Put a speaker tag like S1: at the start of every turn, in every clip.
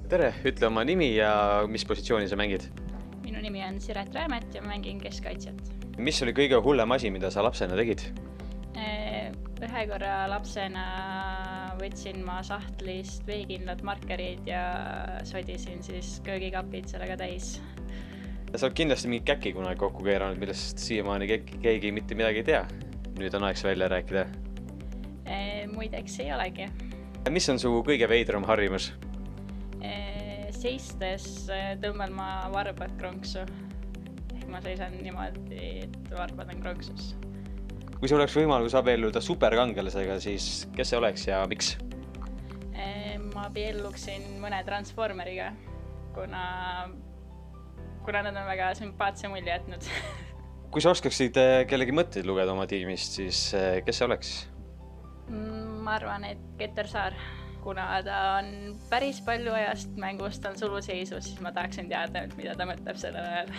S1: Tere, ütle oma nimi ja mis positsiooni sa mängid?
S2: Minu nimi on Siret Räämet ja mängin keskkaitsjat.
S1: Mis oli kõige hullem asi, mida sa lapsena tegid?
S2: Ühe korra lapsena võtsin ma sahtlist veekindlad markerid ja sodisin siis köögikapid sellega täis.
S1: Sa oled kindlasti mingi käki kunagi kokku keeranud, millest siiamaani keegi mitte midagi ei tea. Nüüd on aeg see välja rääkida.
S2: Muideks ei olegi.
S1: Mis on su kõige veidram harjumus?
S2: Seistes tõmbal ma varbad kronksu. Ehk ma seisan niimoodi, et varbad on kronksus.
S1: Kui sul oleks võimalus abielluda superkangelasega, siis kes see oleks ja miks?
S2: Ma abielluksin mõne Transformeriga, kuna nad on väga sümpaatse mulje jätnud.
S1: Kui sa oskaksid kellegi mõtteid lugeda oma tiimist, siis kes see oleks?
S2: Ma arvan, et Keter Saar. Kuna ta on päris palju ajast mängust on suluseisus, siis ma tahaksin teada, mida ta mõtleb sellel ajal.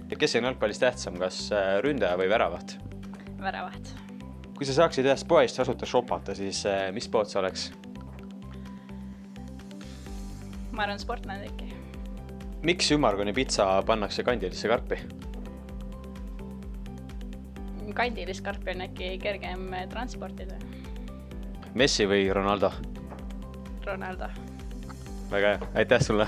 S1: Ja kes on jalgpallis tähtsam, kas ründaja või väravaht?
S2: Väravaht.
S1: Kui sa saaksid ühest poest tasuta shopata, siis mis pood sa oleks?
S2: Ma arvan Sportland äkki.
S1: Miks ümmargune pitsa pannakse kandilisse karpi?
S2: Kandilist karpi on äkki kergem transportida.
S1: Messi või Ronaldo?
S2: Ronaldo.
S1: Väga hea, aitäh sulle!